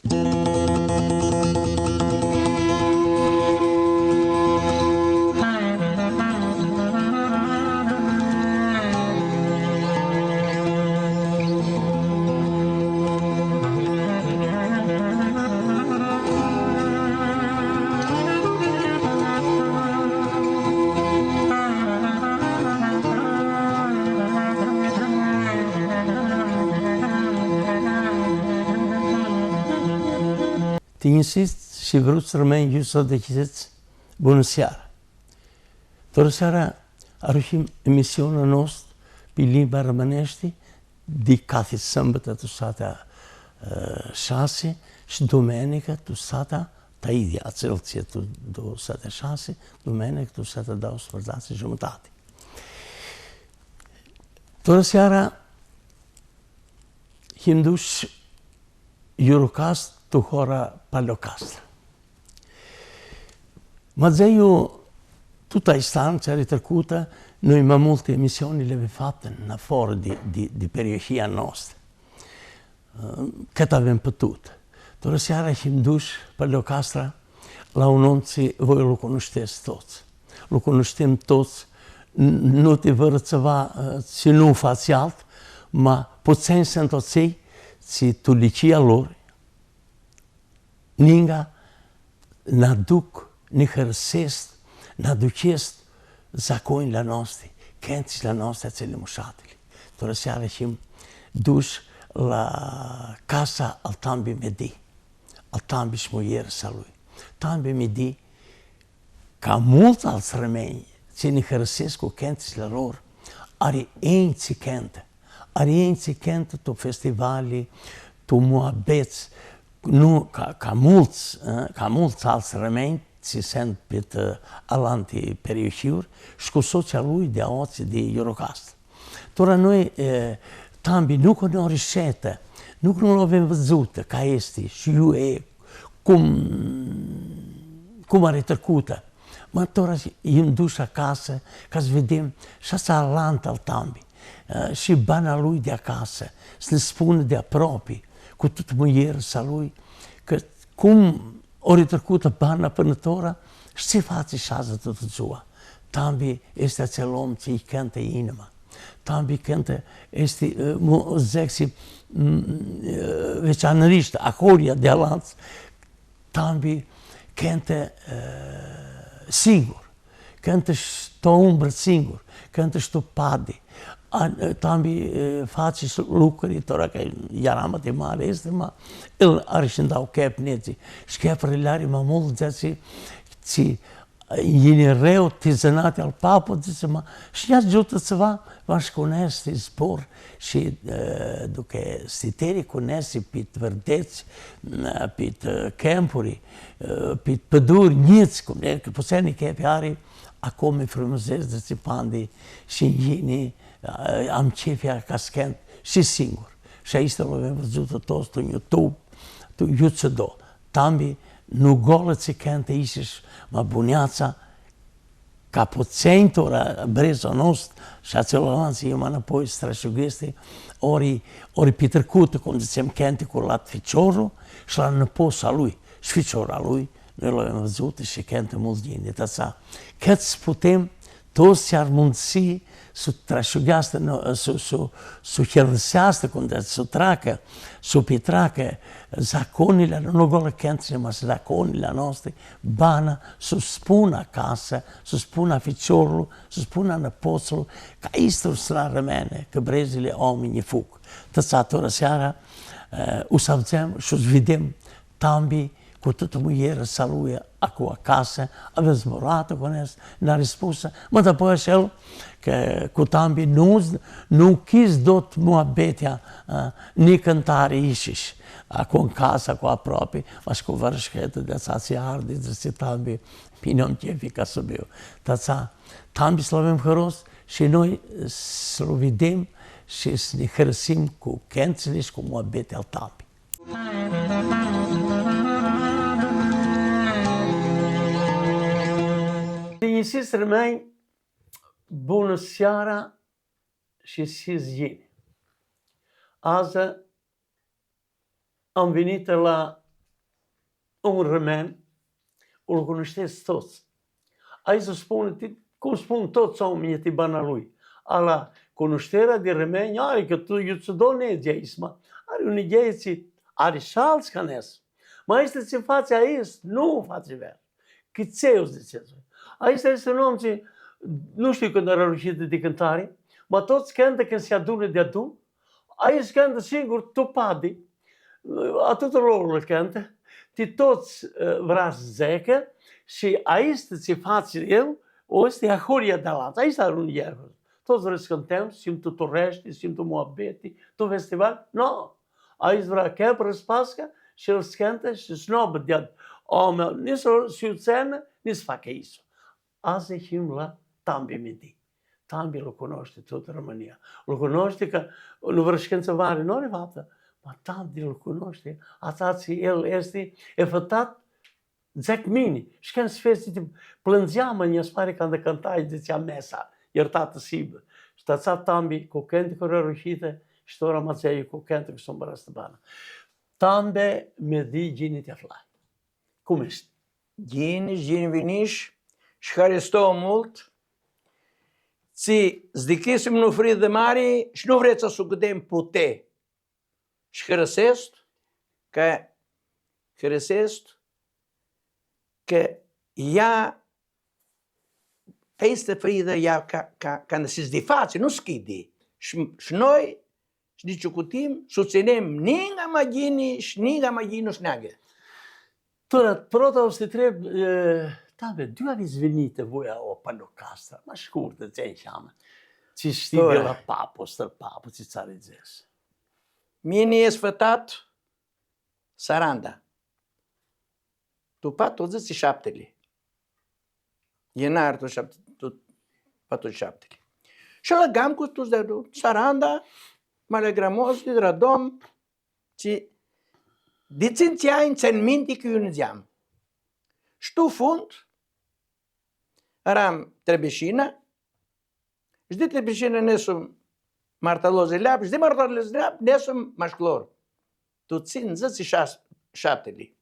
Të njësist që vrutë rëmen ju sot dhe qëtës bună seara. Tërë seara arruhim emisionën nostë për limba rëmëneshti di kathit sëmbët të sata shasi, që domenica të sata ta idja, a cilë që do sata shasi, domenica të sata da usë gjumëtati. Tërë seara hindush Eurocast të hora Palocast. Ma zëju tutta istanza ritracuta, noi ma molte emissioni le abbiamo fatte na fuori di periodia nostra. Che t'avevamo potuto. Tore seara che induce Palocastra, la unonzi voi lo conoscete tutti. Lo conosciamo tutti, non ti vërëcëva se non facci altro, ma potsen sento se tu licia loro, ninga na duk një hërësist, na duqest zakojnë la nostri, këndës la nostra cili mushatili. Tore seara që dush la casa al tambi me di, al tambi shmojere sa lui. Tambi me di ka mult alës remenjë, që një hërësist ku këndës la lor, ari enjë që këndë, të festivali, të muabec, ka mult alës remenjë, si sent për alanti periushur, shkusot që lui dhe oci di Eurocast. Tora noi tambi nuk në rishete, nuk në avem vëzute, ka esti, shju cum are tërkuta. Ma tora jim dusha kase, ka zvedim, shasa alant al tambi, shi bana lui dhe kase, s'ne spune dhe apropi, ku të të mëjerë sa lui, cum ori tërkuta bana për në tora, shci faci shazët të gjua. Tambi este acel om që I kënte inima. Tambi kënte este zeksi veçanërisht, akorja dhe alancë. Tambi kënte singur. Kënte shto umbrët singur. Kënte shto padi. Tambi faci lukëri, tora ka jaramat I mare este, ma il arishindau kep neci. Shkepër I lari ma mullë gjeci që jini reo të zënati al papo, që ma shnjas gjutë të cëva, va shkunes të zbor, që duke stiteri kunesi pit vërdec, pit kempuri, pit pëdur njëc, poseni kepi ari, ako me frumëzes dhe që pandi, që jini am qefja ka skend, që singur. Që ishte lo me vëzgjutë të tos të YouTube, të jutë që do. Tambi, nuk gollët që kënë ishish ma bunjaca, ka po centora brezo nost, që acelolanë që jema në poj strashugesti, ori pitërkutë, kënë që qemë kënë kur latë fiqoru, shla në posa lui, shfiqora lui, në lojë më vëzhuti, që kënë të mullë gjindit, atësa. Këtë sputem, tos që arë mundësi, su trashugaste, su hjerësjaste, su trake, su pitrake, zakonila, nuk gollë këndë që mas zakonila nostri, bana, su spuna kase, su spuna fiqorlu, su spuna në poslu, ka istur sra rëmene, kë brezile omi një fuk. Të catura sjara, u savdzem, shu zvidim tambi, ku të mujere saluje ako a kase, ave zmorato con es, na risposta, ma da poi shell, che ku tambi nuk kis do të mua betja një këntari ishish, ako në kasa, ako a propi, ma shku vërshkete dhe ca si ardi, dhe si tambi pinon kjefi ka së bio. Ta ca, tambi slovem hëros, që noj slovidim, që një hërësim ku këncilish, ku mua betja al tambi. Njësis rëmej, bună seara și si zgjini. Azi am venit la unë rëmen, unë kushtes toți. Ai să spună, cum spun toți oamenii ti banalui. Ala, cunoșterea de remeni are că tu iuți donegeisma. Are un igeiți, are șalți canes. Mai este ce face aici, nu face ver. Că țeus de ce. Aici este un om ce, nu știu când a reușit de cântare, ma toți cântă când se adună de adun. Aici cântă singur topadi. Atât rolul cântă. Ti toți vrați zecă și aici ce face el, o este a huria de la. Aici are un iervă. Toți vreți cântăm, simtă torești, simtă moabeti, tu festival? Nu. Aici vrea că răspască și el cântă și snobă de oameni. Nici o siuțenă, nici facă isso. Azi ieșim la Tambi Midi. Tambi îl cunoaște tot România. Îl cunoaște că nu vreau să vari, nu are faptă. Ma Tambi îl cunoaște. Atați el este efătat zec mini. Și când se fece, plângeam în spare când cântai, zicea mesa. Iertată sibă. Și tăța Tambi cu cânticuri reușite și tot rămăței cu cânticuri sombără stăbană. Tambi Midi gini te aflai. Cum ești? Gini vinish, și Hristos mult, ți zdichisim nu fri de mari și nu vreți să gândem pute. Și Hristos, că ea este frida ea ca se zdiface, nu schide. Și noi, și nici cutim, susținem ninga magini și ninga magini nu șneagă. Prota o să te întreb, Tambi, de unde ați venit voi o panocastra? Mă scurtă, ți-ai înseamnă. Ce știi de la papă, stălpapă, ce ți-are zis? Mine e sfătat Saranda. După 27-le. Ianar 47-le. Și lăgam cu toți de Saranda, mă legramos de Radom, ci dicinția în minte că eu nu zeam. Și tu fund, eram Trebeșina, și de Trebeșina nesum Martaloze leap, și de Martaloze leap nesum Mașclor. Tu țin 17-le.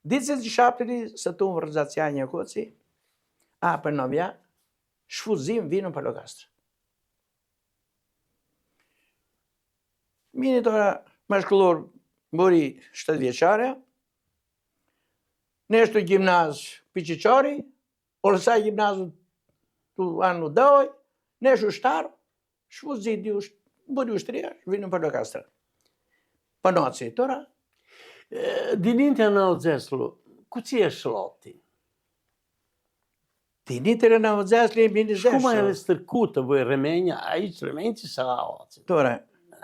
De 17-le să tu învărzați ani acoții, apă novia, și fuzim vinul pe locastră. Mine doar Mașclor Buri shtat vjeçare, nešto gimnaz Piçiçari, olsa gimnazu tu anu 2, nešto shtar, shfuzidi buri ushtria, vinëm për lokastra. Panoci, tora. Dininte në Zeslu, ku ci e shlotti? Dininte në Zeslu, bini Zeslu. Shkuma e stërkutë voi Remenja, aici Remenci sa oci. Tora,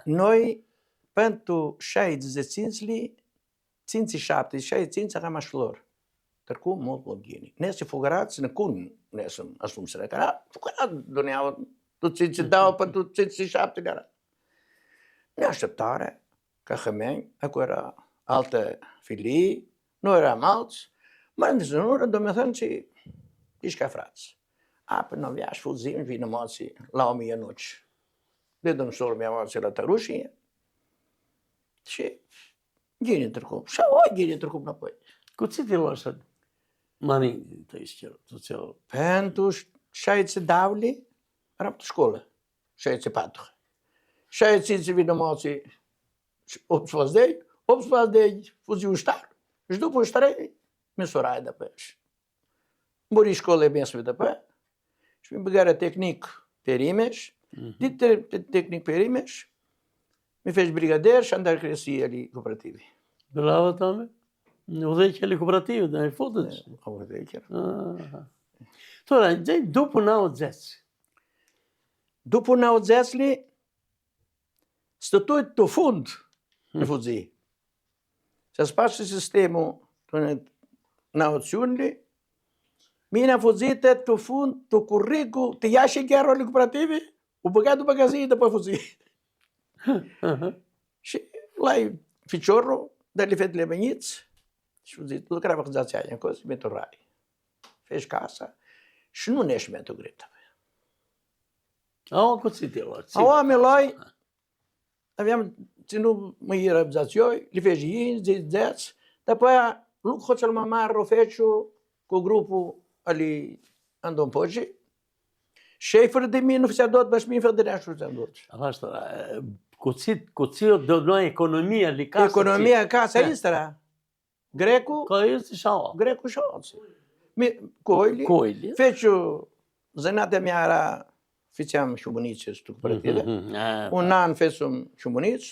noi pentru 65 65 kam shlor. Tërku mund logini. Nëse fugarat në kun, nëse asum së rekara, fugarat do një avë, të që dao për të 67 lira. Në shqiptare, ka Khëmenj, ako era alte fili, no era malc, ma në zënurë do me thënë që ishka fracë. A për në vjash fuzim, vi në moci, lau mi januq. Dhe do mësorë me moci la të rushi, që gjeni tërkup. Shë oj gjeni tërkup në poj. Ku ci ti loshat mani të ishqero, të cilë? Pentru shajtë se davli, ram të shkolle. Shajtë se patuhe. Shajtë që vi në moci, opës vazdej, fuzi ushtar. Shdu po ushtare, mesuraj dhe pësh. Mbori shkolle e mesme dhe për, shmi bëgare teknik perimesh, ditë teknik perimesh, mi fesh brigader, shandar kresi e li kooperativi. Bravo, Tambi. Udhëheqja e kooperativit, ai futet. Udhëheqja. Tora, gjej dopo na Zesli. Dopo na Zesli, stëtojt të fund në fuzi. Se s'pashë sistemu të na Ocionli, mina fuzitet të fund të kurriku të jashtë kjerro në kooperativi, u bëgatu pagazit dhe për fuzi. Și lai ficiorul, dar le fetele veniți și zic, lucrava cu zația aia, cu meturai. Feci casa și nu nești mentu grita. Au cuțitilor. Oamenii lai, aveam ținut mâie răbzațioi, le feci yin, ziceți, dar pe aia nuk hoqëll më marrë ofequ ku grupu ali andon poqi, shefër dhe mi në fëqadot bashkëmi federashtë fëqadot. Kucio do në ekonomia li kasa. Ekonomia kasa istera. Greku? Ka isti shao. Greku shao. Kojli. Fequ zënate mjara fiqam shumënicës të këpëretive. Unë nanë fesëm shumënicë,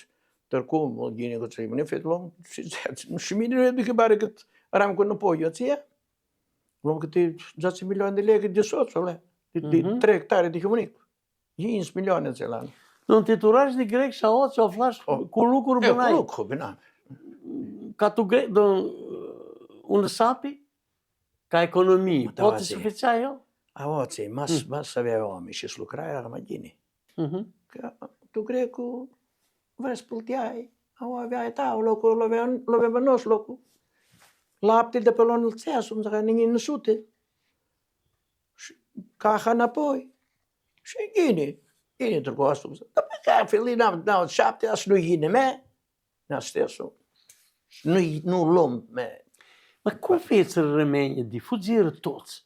tërku më gjini këtë shumëni, fetlom, në shumini në bikë bare këtë ramë këtë në pojë atësia. Lom këti 600 milionë dhe lekë gjësot, sole. 3 hektare të shumënikë. 1 milionë të celanë. Në titurash një grek shaot që o flash kur bënaj. Kur bënaj. Ka të grek, unë sapi, ka ekonomi, po të suficaj jo? A oci, mas avevamo që slukraj, era ma gjini. Tu greku, vërës pëlltjaj, a o avea e ta, loku, love bënos loku. Lapti dhe pëllon në lëcesum, zaka një në suti. Ka në poj. Shë gjini. Gjini tërko astu. Da për ka fillin në të shapti, asë në gjini me. Në stesu. Në lumë me. Ma ku fecër rëmenje di, fugjirë tocë?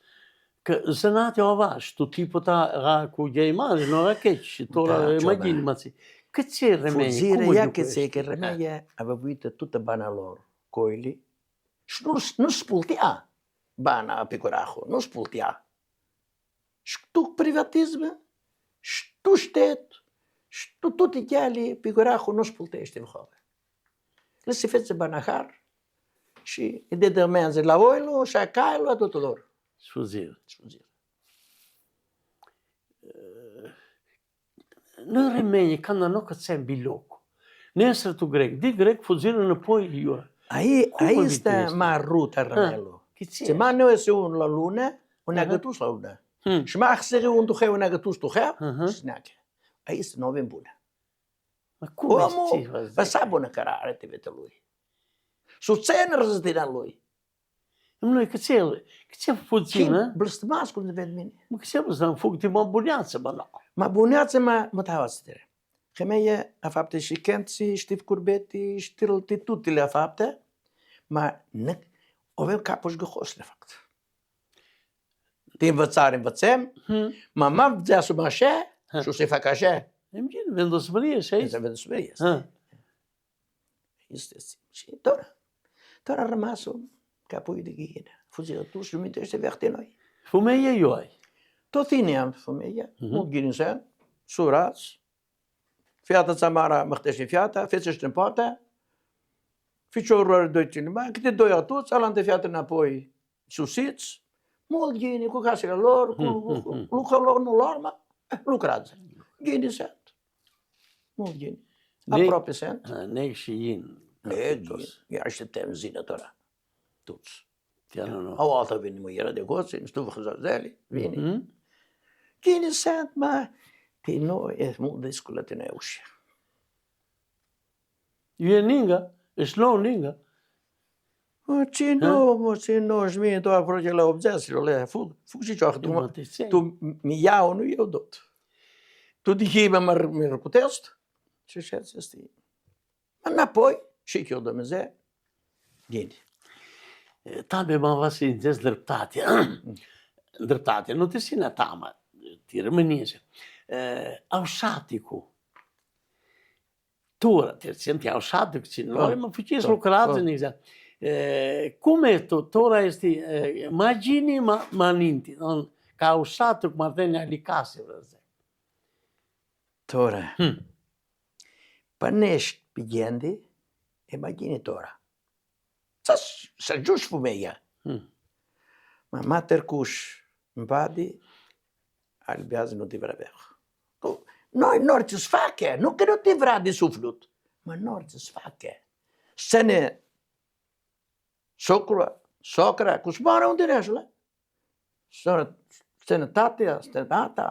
Că zënate o avash, tu tipota ga ku gjejmari, në ga keqë, tora ma gjini ma ci. Këtë që rëmenje? Fugjirë, ja këtë që ke rëmenje, avë vujtë të banalor, kojli, në spultja, bana pikurahu, në spultja. Shtu privatizme, shtu shtet, shtu të gjali pikurahu në spultja ishte vëhove. Lësi fetë se banahar, shi i dhe dhe menze lavojlu, shë kajlu ato të dorë. Sfuzirë. Në rëmenje, ka në në këtë sem biloku. Nesër të grek, di grek fuzirë në pojë juë. Ai ishte ma rruta rëmelu. Se ma në e se unë la lune, unë e gëtus la lune. Shma kësëri unë të unë e gëtus të snake. Ai ishte novin bune. Ma ku është ti? Sa bune karare të vetë lui. Su cenë rëzëtin a lui. Më nëjë këtë fuzirë, në? Blështë masku në vetë mini. Më këtë blështë në fukë ti ma bunjatëse, ma në. Ma bunjatëse më të havasë të tëre. Këmeje a fapte shikendësi, shtif kurbeti, shtirëll të tuti le a fapte, ma në ove ka po shgëhos në fakt. Ti më vëcarin vëcem, ma vëgjasu ma shë, shu se fa ka shë. E më gjinë vendosëmërije, shë ishtë? Vendosëmërije. Ishte si, tora rëmasu, ka po i të gjine. Fuzirë tu, shumit e shte vektinoj. Fumeje juaj? To thini jam fumeje, mund gjinin sen, surats, fjata ca mara më kteshin fjata, fecësht në pata, fiqorër dojtë që në ma, këti doja tu, calan të fjatën apoj susic, mund gjini, ku ka shire lor, ku ka lor në lorma, nuk radze. Gjini sent. Mund gjini. Apropi sent. Ne kështë jinë. Ne gjini. Ja është të temë zinë të ra. Tuts. Tjanë në. A alta vini më jera dhe goci, në stufë këzazeli, vini. Gjini sent, ma ti no e mund dhe iskullet në e ushja. Ju e ninga? E shlo ninga? Qino, shmi to afro që la obzesi, le, fuk që qahë, tu mi jau në jau dot. Tu di hime më rëkutest, që shetë se sti. Ma në poj, shikjo do me ze, gjeni. Ta me ma vasi në gjës dërptatja. Dërptatja, në të si në tama, ti rëmënjese. Aushatiku. Tura, të rëcim të aushatiku që në lori, më fëqis lukratën një zë. Come tora esti ma gjini ma ninti, ka aushatiku ma dhenja likasi vëzë. Tora. Pa nesh pëgjendi, e ma gjini tora. Sa gjush fumeja. Ma tërkush më padi, albjazi në t'i vrabeh. Nërë që s'fake, nuk e në t'i vradi suflut. Ma nërë që s'fake. Sene sokra, ku s'mara unë t'i reshle. Sene tatja, sene tata,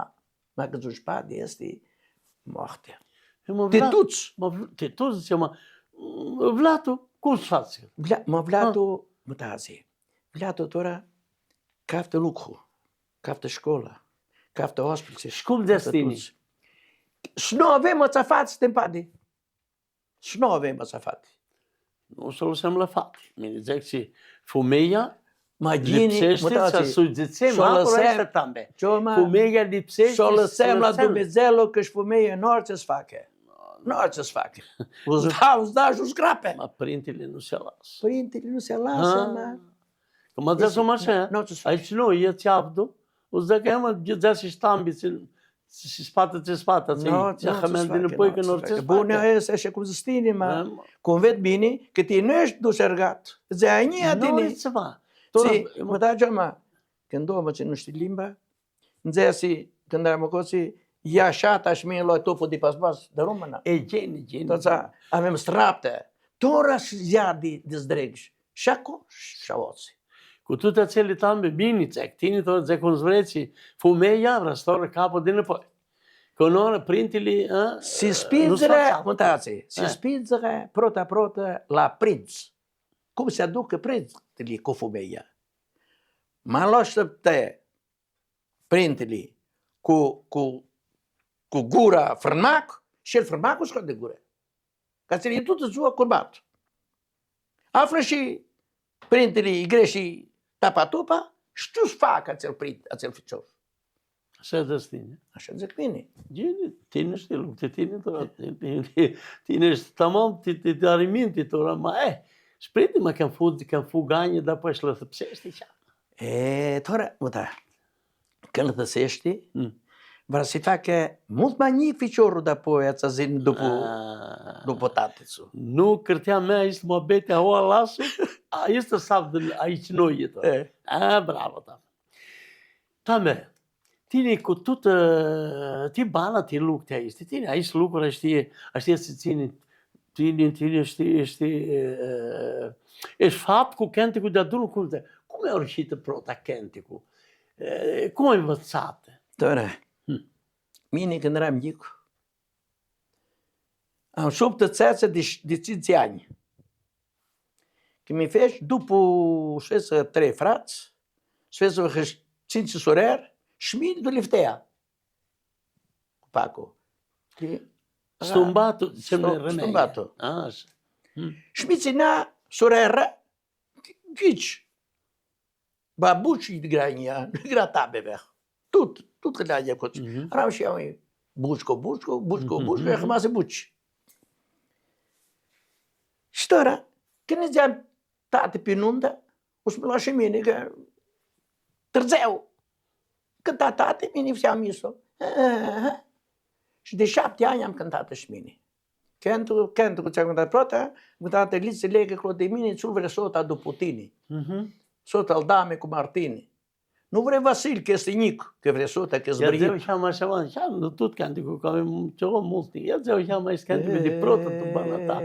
ma këzu shpadi, esti mohtja. Ti tuc. Ti tuc, që ma vlatu, ku s'faqë? Ma vlatu, më tazi. Vlatu tora, kafte lukhu, kafte shkolla, kafte hospitali. Shkull destini. Snove më cafat s'te padi. Snove më cafat. Nu solo sembra fatti. Mi dice che fumeia Ma gjini, lipseshti që sugjitësim, por është tambe. Fumeja lipseshti... Solo sembra do mezelo che fumeia norce sfake. Norce sfake. Uzdash u skrape. Ma printili non si alas. Printili non si alas, ma... Ma adesso ma c'è? Ai noi io ti abdo, uzda che ma già si stambi, si spata, No, ja xhamendin në pojkën orçes. Bune është e kuzistini, ma kun vet bini, këti nësh du shërgat. Ze a një atini. No, se va. Si, më ta gjëma, këndohë që në shtilimba, nëzesi, këndar më kosi, ja shata shmi loj topu di pas dhe rumëna. E gjeni. To ca, avem strapte, tora zjardi di zdregsh, shako, shavoci. Ku tu të celi tambe bini cek, tini to zekon zvreci, fumeja, vrastore kapo di në poj. Konore printili, si spizre, më taci, si spizre, prota, la princ. Cum se aducă printele cu fumeia. M-am luat printele cu gura frânac și el frânacul scot de gură. Ca să le tot ziua curbat. Află și printele greși tapa-tupa și tu-ți fac acel ficior. Așa de stine. Așa zic bine. Gini, tine știi lucru, tine ești tamam, ti dari minti tora, ma Spriti ma kan fu ganjë da po e shllëthëpseshti qa. Tore, muta, kanë thëseshti, vrasi fake mund ma një fiqorru da po e cazin dopo taticu. Nuk kërtja me ishtë më bete a hoa lasu, a ishtë savdë a i qënojë të. Bravo ta. Ta me, tini ku ti bana ti luk të ishtë, tini a ishtë lukur ashtë si cini, tini është fat ku kentiku da duru kurte. Come è uscito prota kentiku? Come è vëtsate? Tore, mini këndëram gjiku. Am shumë të cece di cizianj. Kemi fesh dupu shesë 3 frac, shesë vë 5 sorer, shmini do liftea. Paco. Stumbato, Stumbato. Shmicina sorella, gjiq. Babuqi të granja, gra tabeve. Tut të lagja këtë. Ram që jam buçko, e khmase buq. Shtora, kënë gjam tati pinunda, usë më lashe mini që tërzeu. Këta tati mini fësjam iso. Și de 7 ani am cântat șmini. Cantul cu ce am cântat prota, am cântat Elize Leghe Clodemini, țulvere sota do Putini. Sota al dame cu Martini. Nu vrei Vasil, că este nic, că vrei sota, că zbărit. Ia zeu mai așa, nu tot canticul, că avem ceva multi. Ia zeu mai canticul de prota, tu bana ta.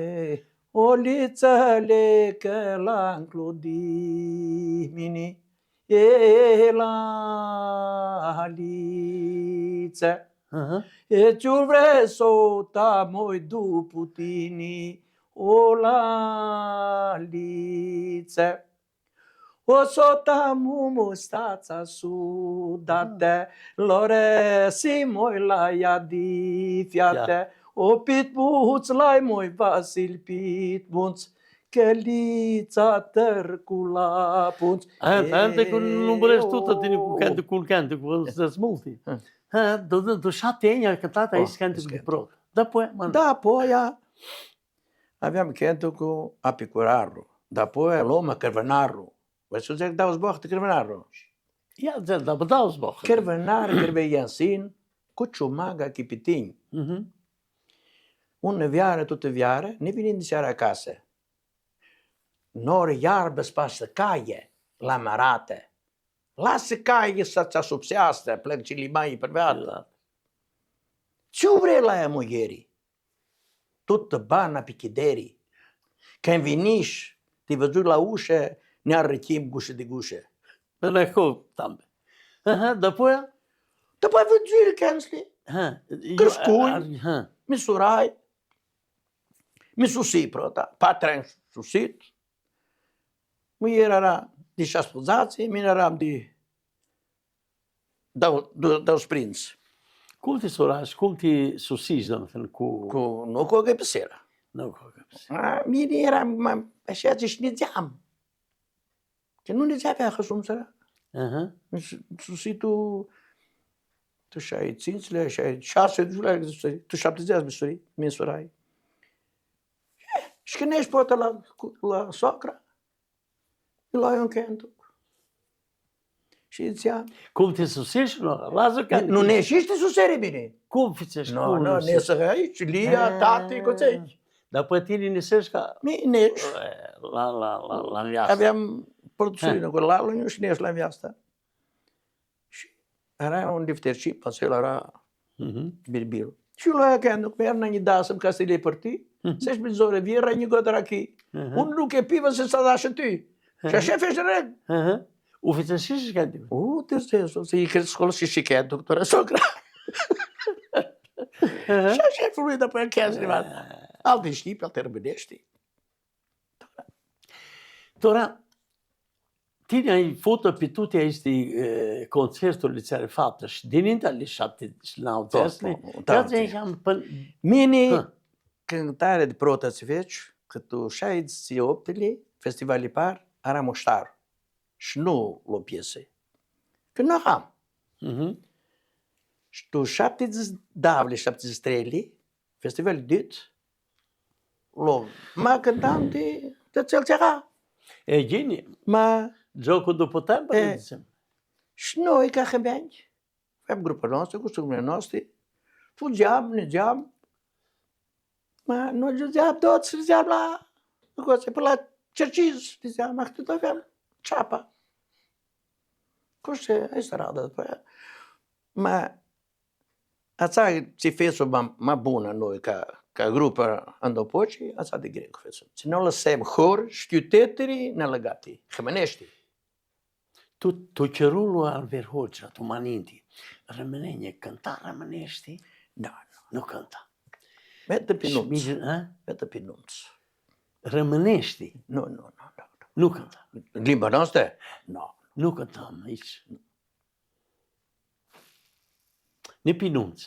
O lițele că la Clodimini, e la liță. E ciul vre sota moj du Putini o la lice. O sota mu mustața sudate, lore si moj la jadi fiate. O pitbuț lai moj Vasil pitbuț, Kelica tërkula punç. Ante ku nuk bëresh tuta ti ku kanti ku së smulti. Do shatenja cantata esse cantico di prova. Dopo abbiamo cantico a Picurarro. Dopo Loma Carvanarro. Mas o Zé dá os borros de Carvanarro. Ja, Zé dá os borros. Carvanarro, Carvejansin, Cucciumaga Kipitin. Unë vjare, tutte vjare, ne vinin di seara acasă. Nori iarbës pas të kaje, la marate. Lasë kaje sa qa subsiaste, plek që limaj për vetë. Që vrela e mujeri? Tut të bana pikideri. Ken vinish, ti vëzhu la ushe, një arrekim gushe di gushe. Me në kohë, tambe. Dopo vëzhyrë kensli. Kërshkuj, misuraj, misusi prota, patren susit. Mujera ra di shaspozaci, mina ram di da sprints. Cum ti sorash, cum ti susish, domethënë, ku... Nuk o ke pësera. Nuk o ke pësera. Mini eram Așa zici, nițeam. Că nu nițea avea hăsum săra. Și tu și-ai țințile, și-ai 6 zile, tu 70 bisuri, mensurai. Și când ești poate la socra, îl ai un cantuc. Și ziceam, Cum te susești? Lasă că... nu ne și te susere bine. Cum fițești? Nu, ne să aici, Lia, tati, coței. Dar pe tine nisești ca... Mine, La viață. aveam produsuri cu lalul și nești la viața. Și era un difterci, el era birbil. Și lui cantuc, mi-era ne da să-mi ca să le părti, să-și bizore, viera ni godara aqui. Un lucru pivă să se da și tu. Și așa fește reg. O fițești și ca tine. Te să i crescol și că doctora sogra. Și așa flui după el chiar ziua. Alte știi, pe alte răbânești. Tora, tine ai foto pe toate aceste concerturi ce are faptă și dinainte ale 70-le, Mine, cântare de protăți veci, că tu 68-le, festivalii par, era moștar. Și nu o piese. Că nu am. Și tu 70-le, 73-le, festivalii dit, mă cântam de cel ceva. E gine. Jocul după timpul, zicem. Și noi, ca hăbeani, aveam grupul nostru, cu structurile noastre, fugeam, negeam, noi ziceam toți, ziceam pe la Cerciz, ziceam, atât aveam ceapa. Coște, ai stradă după aia. Asta ce fesul mai bună noi, ca grupă andopoci, asta de greu fesul. Ce nu lăsăm hor, știutetării nelăgate, hămânești. Tu ce rolul al Verhocea, tu măninti, rămâne, cânta rămânești? Da, nu cânta. Mete pe nunț. Mete pe nunț. Rămânești? Nu. Nu cânta. Limba noastră? Nu. Nu cântam aici. Ne pe nunț.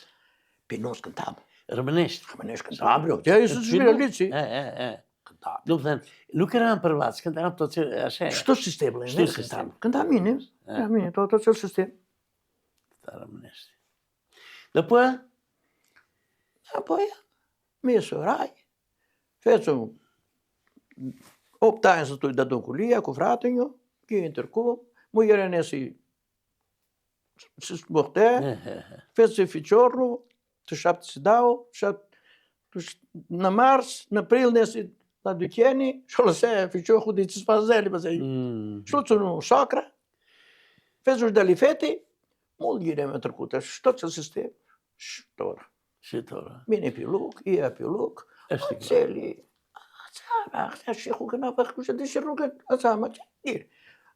Pe nunț cântam. Rămânești. Cântam. Da, ce să zici liții? Cântam. Nu că eram prăvați, cântam toți așa. Și tot sistemul. Știu sistemul. Cântam mine, tot cel sistem. Da, rămânești. După? Apoi, mie sorai, fețul 8 ani să stui de cu Lia, cu fratele meu, că e intercum, muierea ne se morte, fețul ficiorul, tu 7 se dau, na mars, na april ne se la ducheni, și o lăsea ficiorul de 5 zile, bă zei. Și nu socra, fețul de fete, mult gine mi-a trecut, și tot ce sistem, și tot. Și tot. Mine pe loc, ea pe loc, cele. Așa și cu când a făcut și deși rugă, așa, mă, ce dire.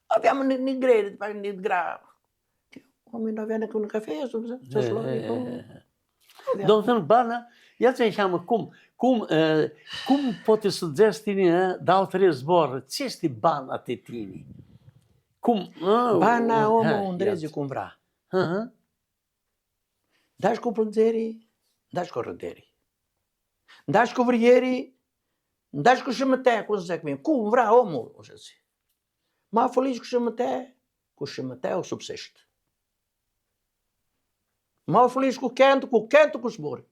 Aveam ni grele, după ni grav. Oamenii aveau necă un cafea, să-și lua. Domnul Bana, ia-ți înseamnă cum poate să zici tine, dau 3 zbor, ce este Bana te tine? Cum? Bana omul îndreze cum vrea. Dași cu plângerii, dași cu râderii. Dași cu vrierii, dași cu șămătea, cum să zic mie, cum vrea omul, o să zic. M-a fălit cu șămătea o subsești. M-a fălit cu cantul cu zbor.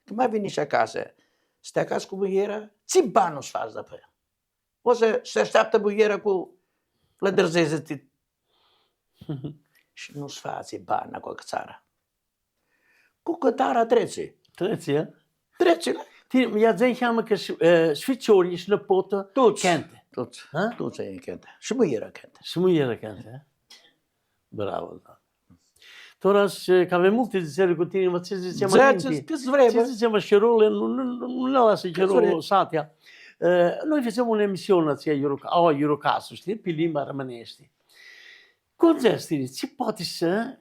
Când mai veni și acasă, stai acasă cu buiera, ți bani nu-ți faci după ea. O să se așteaptă buiera cu lădărzeze și nu-ți faci bani cu țara. Cu cătara trece. Trece? Trece. Ia zi înseamnă că sficiorii și lăpotă cântă. Toți ei cântă. Și muiera cântă. Și muiera cântă. Bravo, da. Toras, că avem multe zile cu tine, mă, ce zice mă? Câți vrei, ce zice mă, șerole, nu ne lasă șerolul satea. Noi facem o emisiune, Eurocasul, știi, pe limba românește. Cum zici tine, ce poate să...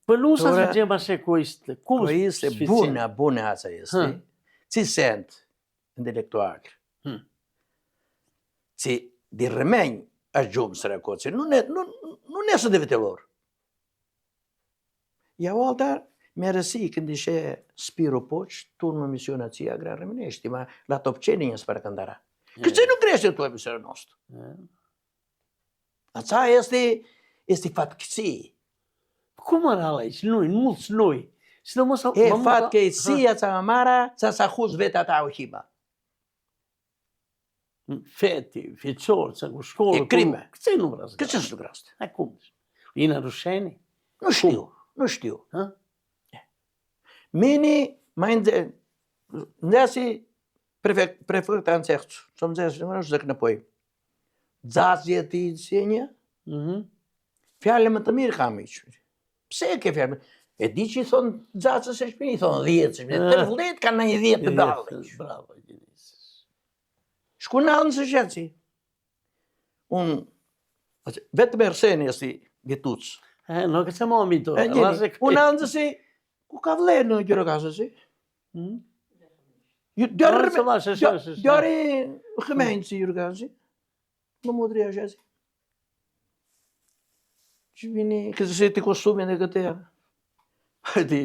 Păi nu să zicem așa cu este. Cum este bună asta este. Ți sunt intelectual. Ți de rămâni ajung săracoții. Nu ne să devite lor. Iar alta mi-a răsit când ești Spiro Poci, turnul misiunea ție agrar rămânești, la Topcenii în Sparcandara. Këse nuk greshte të emisërë nostë. Aca este fatkeqësi. Ku marralla ish, nuj, në mulë së nuj. Fatkeqësia ca mara, ca sa huz vetë ata u hiba. Feti, fjeqorë, ca ku shkollë. E krime. Këse nuk rrasë. Këse nuk rrasë. E kumës. Ina rusheni. Nuk shtiu. Mini, ma ndesi prefekta në cekë, që më zesë, në është zëkë në pojë. Dzazje ti si një, fjallë më të mirë kam i që. Pse e ke fjallë? E di që i thonë dzazës e shpini, i thonë 10, të vlet ka në i 10 të dalë. Bravo, shku në alën së shqeci. Unë, vetë me Arseni esti gjetuc. Nuk e se mo mi to. Unë alën së si, ku ka vlerë në gjërë si? Djari gëmenjë si gjërë si? Më mudri a shqeci. Që vini, kësë si të kostumin e këteja. Di,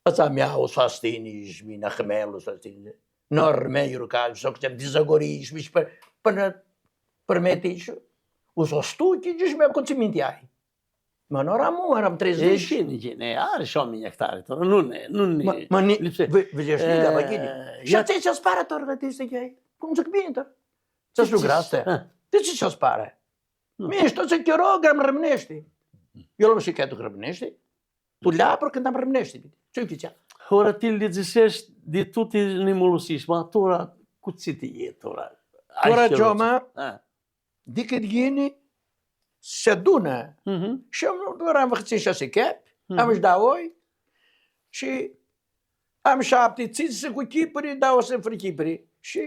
aca mja o sastini, ishmi në khmelu sastini. Nërë me gjërë so këtëm dizagori ishmi që për me të ishë. U sastu që gjëshme e koncimin t'jaj. Ma nora mu, eram 30 ish. E arë shumë një hektarit, nuk Ma një, vëgjesh një nga bagini. Shate që s'pare të rëgatiste kjaj. Kumë që këbinë të. Që s'lu graste. Ti që s'pare. Mi ishto që kjero gram rëmneshti. Jo lo më shiketu rëmneshti. Tu la për kënda më rëmneshti. Që i fiqa. Ora ti ligjësisht di tuti një mullusish, ma atora, ku që ti jetë, ora? Ora gjoma, di këtë gjeni, se dune, shumë nuk duara më këcisha si kep, am shdavoj, që am shapti cici se ku kipëri, da ose fri kipëri, që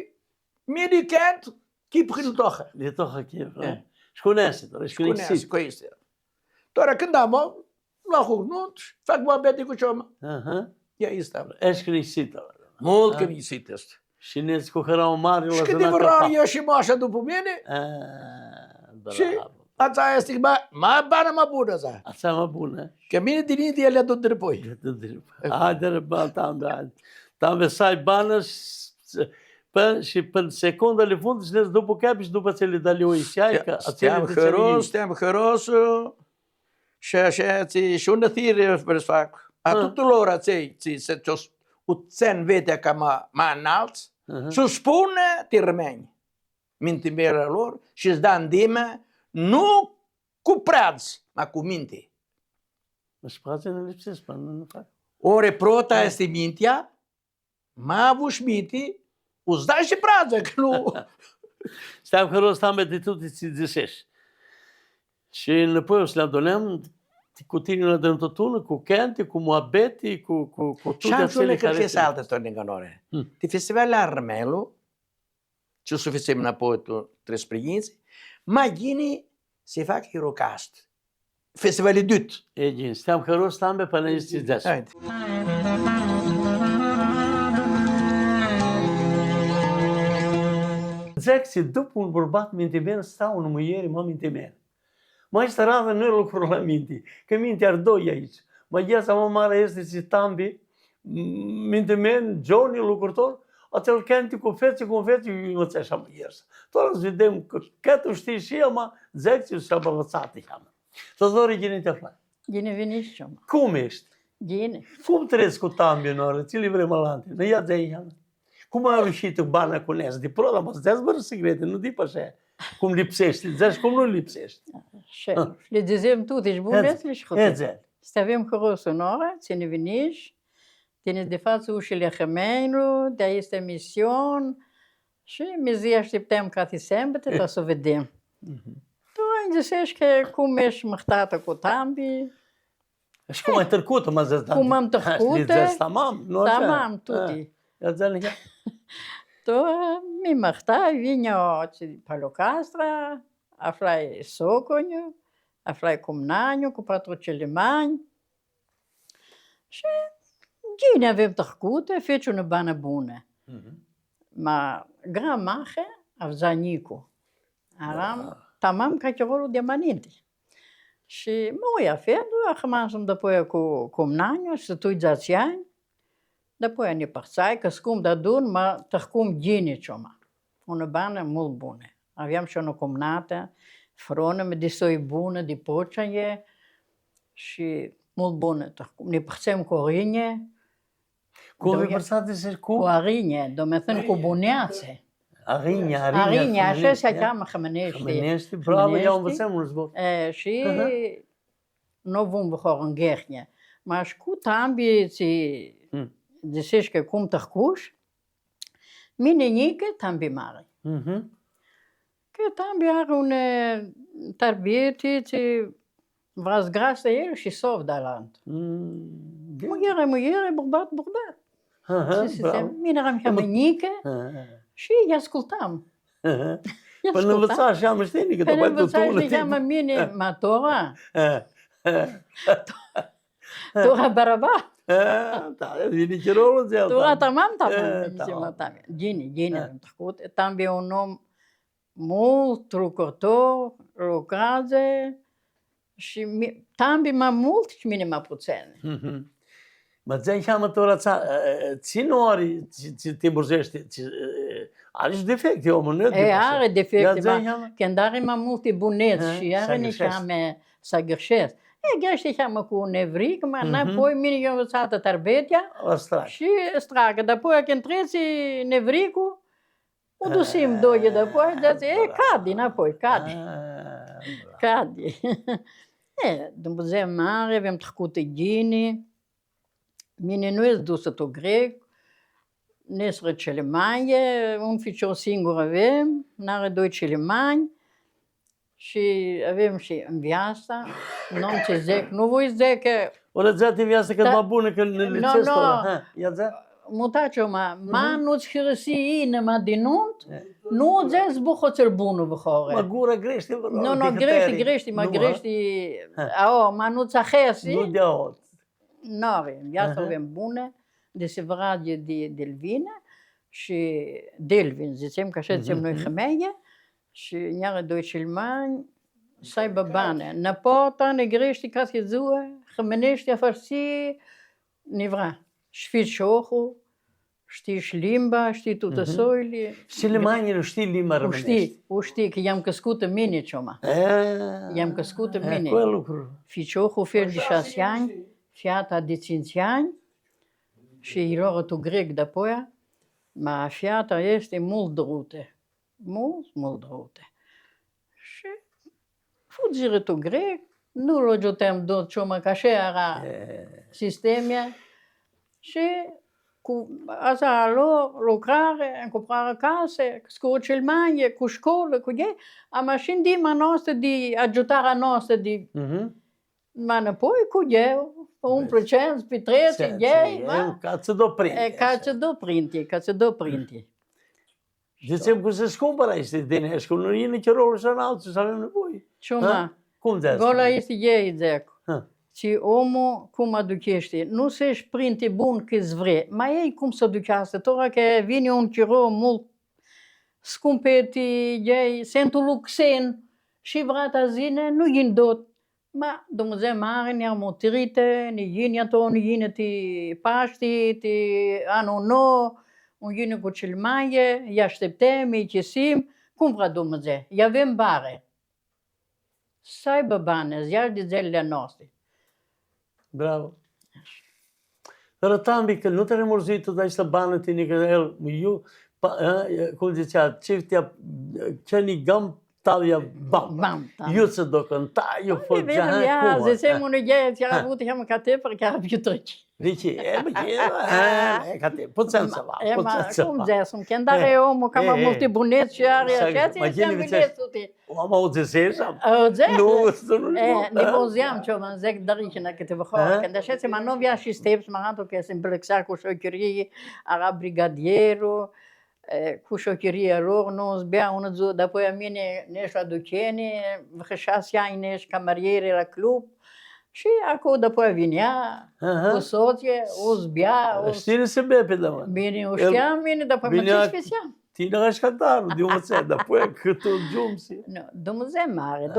miri kënd, kipë kënë tohe. Një tohe kipë, shkunesit, shkunesit. Shkunesit. Tora këndamo, la huknut, fak mua beti ku qoma. Ja istam. E shkënjësit. Mullë kënjësit është. Shinec ku këra u marri, shkëti vërrari jo shimasha du pëmjeni. Bravo. Aca e stik ma bana ma buna, za. Aca ma buna. Kemini diniti e le do të dërpoj. Hajde rëbal, tambe saj banës, për sekunda li fundës, nësë dupu kepish, dupu që li dalioj i sjaj, Stiam hërosu, që shunë në thiri është për sfak. A të lora që se që u të cen vete ka ma naltë, që shpune të rëmenjë. Minti mërë lorë, që zda ndime, nuk ku pradës, ma ku minti. Më shpazin në lipsis, pa në fakt. Ore prota e sti mintja, ma vush minti, u zda që pradë, kënu. Stiam hëros tambe të tuti që dzësesh. Që në pojë s'la dolem, ti kutini në dërëm të tunë, ku kenti, ku muabeti, ku tutë e cili kërkes alte të një nganore. Ti festival Armelu, që suficim në pojë të tre sprigjinci, ma gjini si fak Eurocast. Festivali dytë. E gjini, stiam hëros tambe për në njështë që dzesë. Zekë si dupu në burbat mintimerë, sta unë më jeri më mintimerë. Ma ishte radhe në lukur la minti, ke minti ardoja ishë. Ma gjesa më marë esti si tambi, minti men, gjoni lukurtor, atër kenti ku feci, ju më cesha më gjersa. Tore zvidem, këtë ushti shia, ma zekë që shabë vëcati jam. Të dhori gjeni të flaj. Gjeni vinish që ma. Kumë ishtë? Gjeni. Kumë të resë ku tambi në orë, cili vre malanti, në ja dzej jam. Kumë a rëshitë bana ku nesë, di proda, mos dzesë bërë sigreti, nuk di pashe. Kumë lipseshti, dzesë kumë nuk lipseshti. Le dizem tu të shbunes, mi shkote. E dzel. Stavim kërësë në orë, që në vinish, të në de față ushile khemenu, da este mision, și mi zia așteptăm ca sembete, ta să vedem. Tu înțelegi că cum ești măhtată cu tambi. Și cum ai tărcută, mă zis, Cum am tărcută. Tamam, nu așa. Tamam, tutti. Ja zălnică. Tu mi măhta, vine palocastra, aflai soconiu, aflai cumnaniu, cu patru celimani. Și gine avem tărcută, feci una bană bună. Ma gramache avzaniku. Aram tamam ca cevărul de maninti. Și mă ia fedu, ahmansam dapoi cu mnaniu, să tu zațiani, dapoi ne parțai, că scum da dun, ma tăhcum gine cioma. Unë bane mult bune. Aveam și o comnată, fronă, me disoi bună, de poceaie și mult bună. Ne părțem cu orinje. Ku vi përsati se ku? Cu arinje, do me thënë ku buneace. Arinja, Arinje, așa se cheamă Hămănești. Hămănești, bravo, ja învățăm un zbor. Și nu vom văhor în ghernie. Ma shku tambi si disish ke kum të hkush, mine njike tambi marri. Ke tambi arun tarbjeti që vrazgras të jere shi sov dalant. Mujere, burbat. Mine ram Hămănike, și jaskultam. Për në vëcash jam shteni këtë Për në bëjtë të vëcash tullë. në jam mine matora. Tora baraba. Ta, vini qërorën që Tora tamam. Gjini të shkut. Tambi un om mult trucător, lucrase și tambi ma mult și mine ma puțene. Ma të jamë të ora cinori që ti burzeshti, are și defecte, omul, nu? Are defecte, Ja, ma când are mai multe buneți și are niște să greșesc. Grește cheamă cu un evric, ma înapoi mine eu învățată tarbetia și stragă. Dapoi când trece nevricul, o dusim doi dapoi, cadi înapoi, cadi. Dumnezeu mare, avem trecut Gini, mine nu ești dusă tu grec, nesră cele mai, un ficior singur avem, n-are doi cele mai, și avem și în viața, nu ce zic, nu voi zic că... O lățat în viață cât mai bună că ne licești ăla. Ia zi? Mutaciu, ma nu-ți hărăsi inima din unt, nu ți-ați buhoțel bună văhore. Ma gura grești. Nu, grești, ma grești, ma nu ți-a hărăsi. Nu de aot. Nu avem, viața avem bună, de se vrage de Delvine și Delvin, zicem că așa zicem noi femeie, și njare doi cel mai să aibă bani. Năpota, ne grești ca să ziua, Hămănești a farsi, ne vrea. Și ficiorul, știi și limba, știi toate soile. Și limanile știi limba românești. O știi, că i-am căscut în mine, cioma. I-am căscut în mine. Cu lucru. Ficiorul fel de 6 ani, fiata de 5 ani, și lor tu grec de apoi, ma fiata este mult drute. Mult drute. Și fugire tu grec, nu l-o jutem tot cioma, că așa era sistemia. Și cu asta lor, lucrare, cumpărare case, cu cel mai, cu școală, cu ei, am și dima noastră de ajutarea noastră de... Ma înapoi cu eu, umple cenți, petrece, ei, ca să doprinti. Ca să doprinti. Zicem cum se scumpără este dinești, nu e nici rolul să înalță, să avem nevoie. Ciuma, Cum de asta? gola este ei, zic. Și omul cum aducește, nu se-și prinde bun câți vrei, mai ei cum să aducească, tora că vine un chiro mult scumpeti, ei, sentul luxen și vrata zine, nu yin dot. Ma, Dumnezeu mare ne-a motrite, ne yin ato, ne yin ti Paști, ti anul nou, un yin cu cel mai, îi așteptăm, îi cesim, cum vrea Dumnezeu, îi avem bare. Să aibă bani, ziar de zilele noastre. Bravo. Dar tambi că nu te remorzi tu dai să bană tine că el eu cum zicea ciftea ceni gam tavia bam. Eu să docânta, eu făcea cum. Zicem unui gheț, chiar a avut cheamă ca te, chiar a piutreci. Deci, ca te, puțin să va. Cum zicem, când are omul cam multe buneți și are așa, ți-am bilețul. Am auzit așa? Nu. Ne voziam ce mă zic dăricina câteva ori. Când așa se manovia și steps, mă arată că se împlăxa cu șocherie, era brigadierul, cu șocheria lor, nu zbea unul zi, dapoi a mine nești la duchene, 6 ani nești camariere la club. Și acum după vinea cu soție, o zbea. Știi se bea pe dama. Bine, o știam, bine, după mă ce special. Tine așcatarul de un țel, după cât o jumsi. Dumnezeu mare.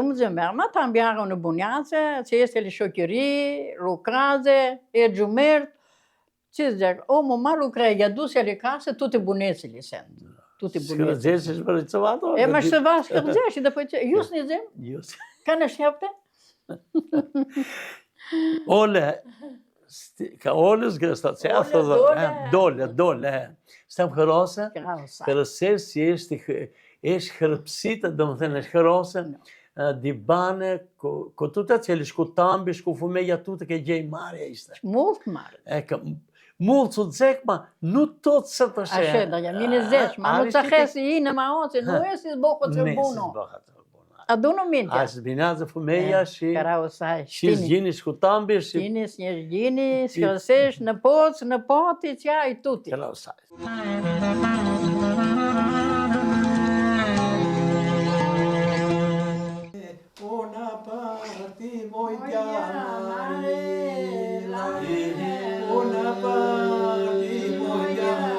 Mă tambi are o buneață, ce este le șocherii, lucrează, e jumert. Ce zic, omul mă lucrează, i-a dus ele casă, toate bunețele sunt. tutti bunetti. Shkërëgjesh është për i cëvato? Ma shëva shkërëgjesh, dhe po që, just një zem, ka në shjapte? Ole, ka olës gërësta, që a thë dole, stem hërose, hërëses që është hërëpsita, dhe më thënë është hërose, di bane, ko tuta që shku tambi, shku fumeja tuta, ke gjej marja ishte. Molt marja. Mulë të dzek, ma nuk të të së të shë. Ashe, da jam një zesh, ma nuk të hesi i në ma onë, që nuk e si zboko të buno. A du në mintja? A shë binazë fumeja, shi zgjini shkutambi, shi... Gjini, gjini, shkërësesh, në poc, në poti, qaj, tuti. Kërau saj. Una parti vogliamo una parti vogliamo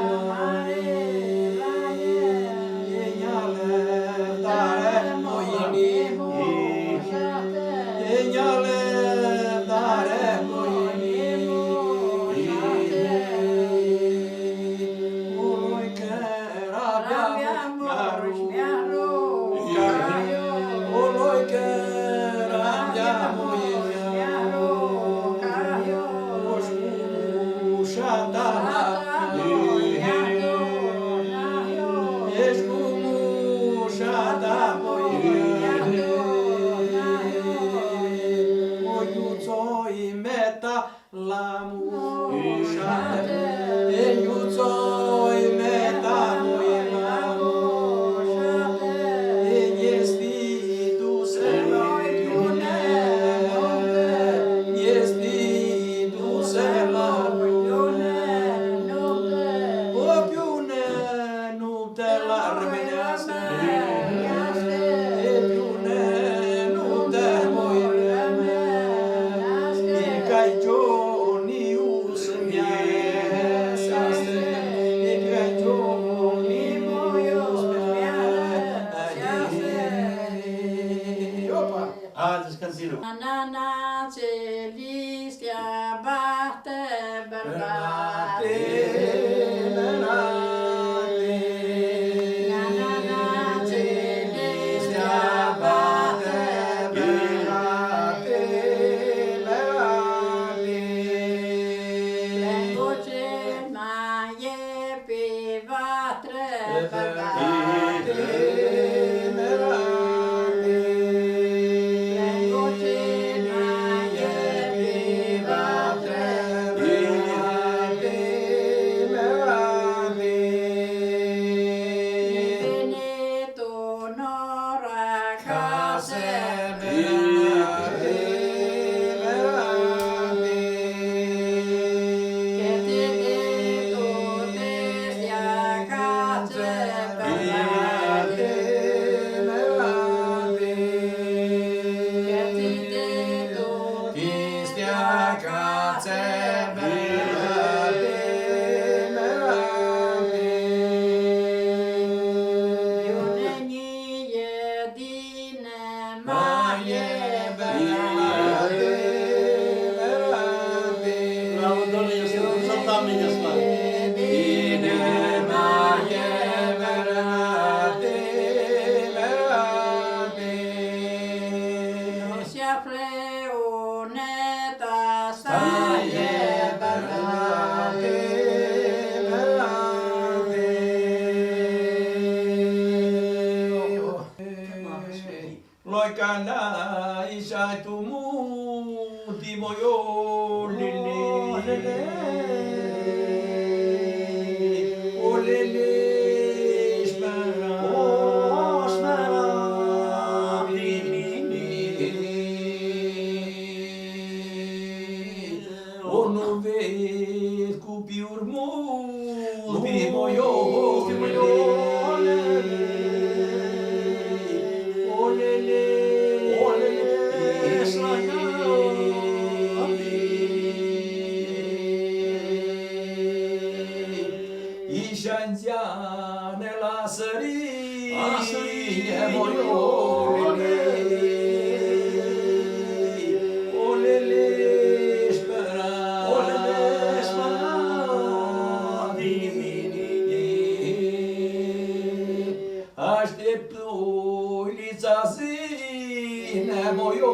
zazine mojo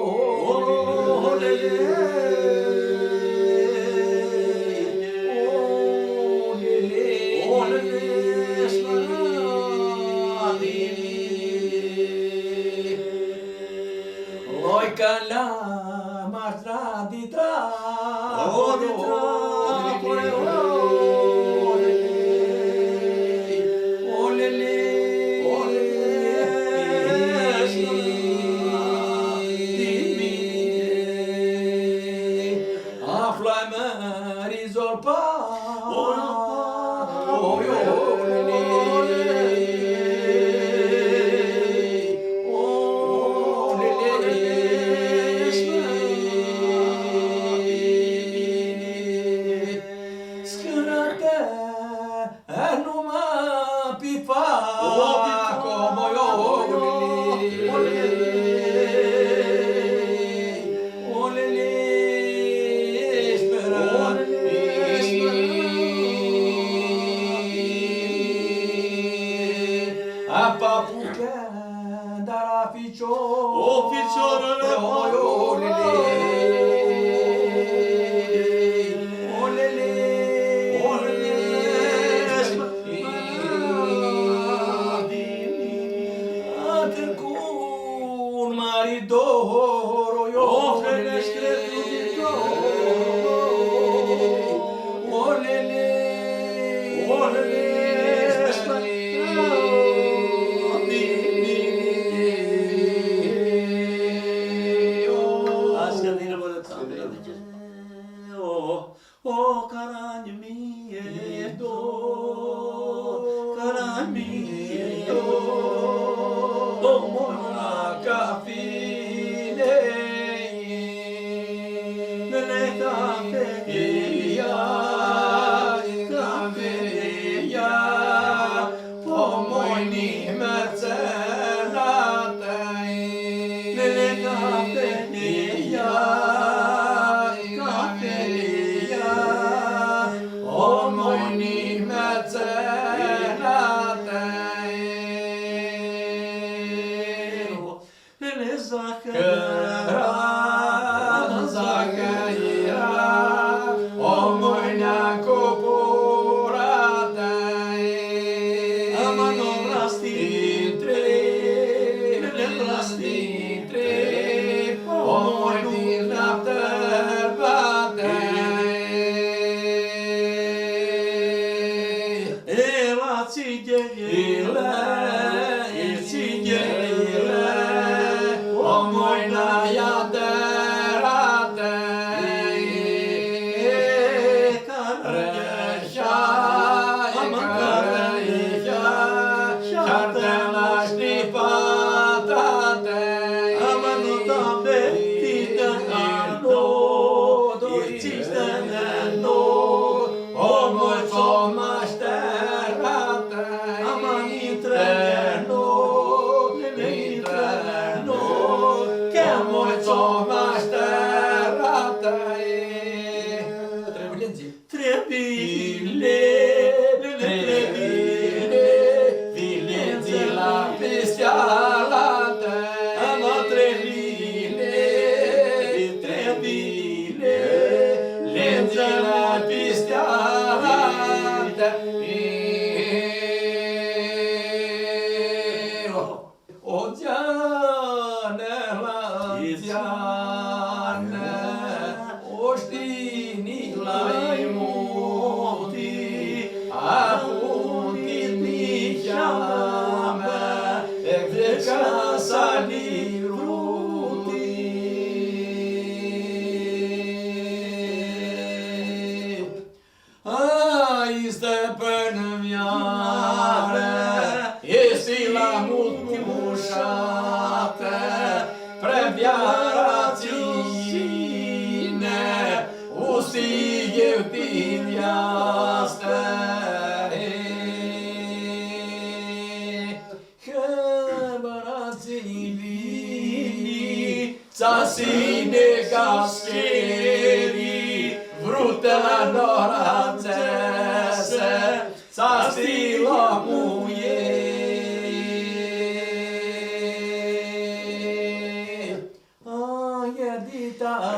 Kala mastra di tra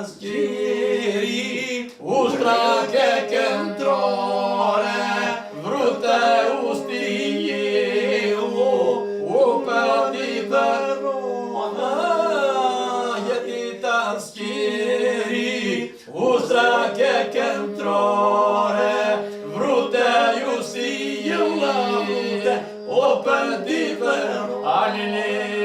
skiri, ustrake këntrore, vrute ustinje, u përdi përrona, jeti ta skiri, ustrake këntrore, vrute ustinje, u përdi përrona, alile.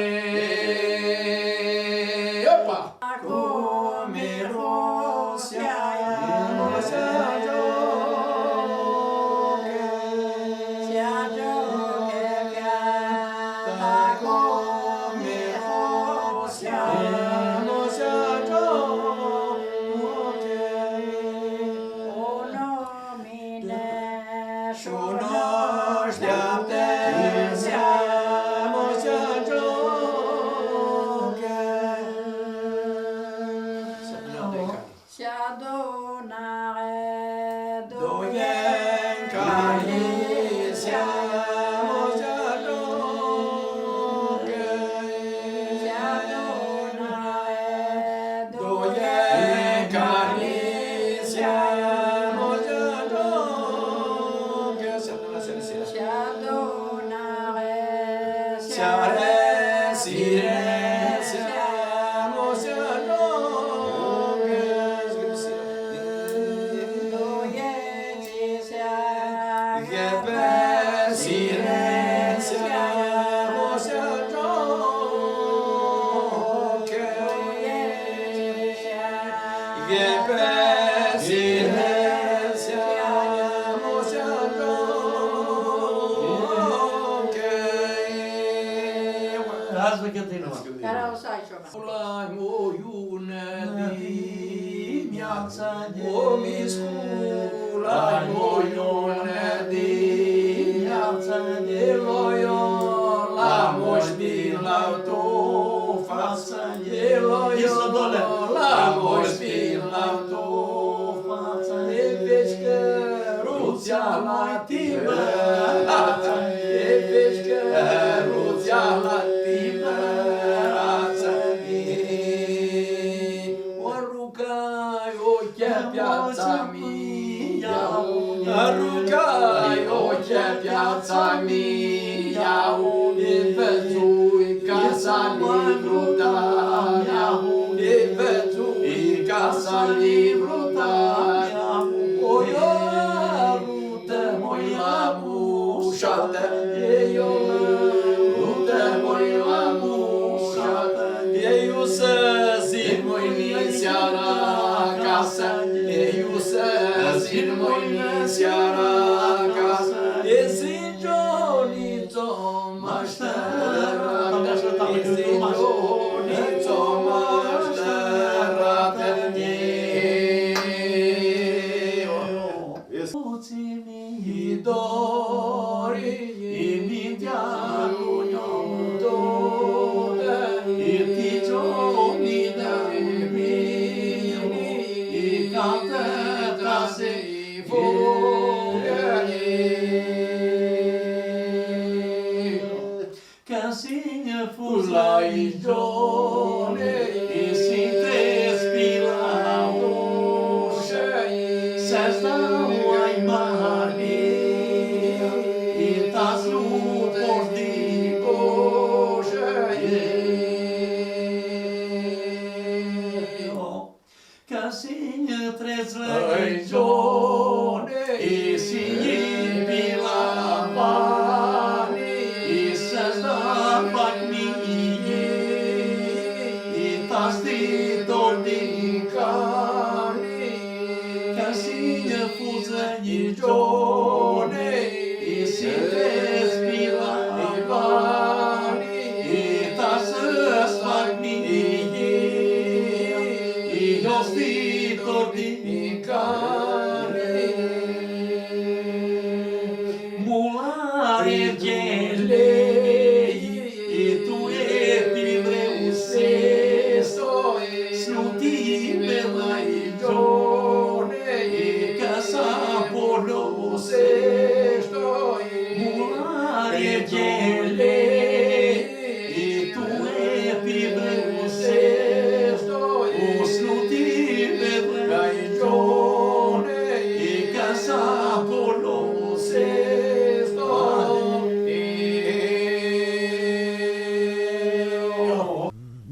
Ti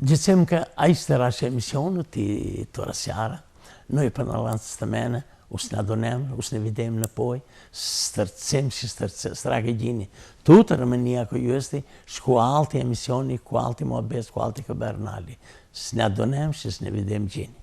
Gjithsem që a ishte rash emisionit i të rasjara, noi për në lancë të mene, us në adonem, us në videm në poj, stërcem që strake gjini. Tutë Romania ko juesti, shku alti emisioni, ku alti muhabet, ku alti këbernali. Së në adonem, që së në videm gjini.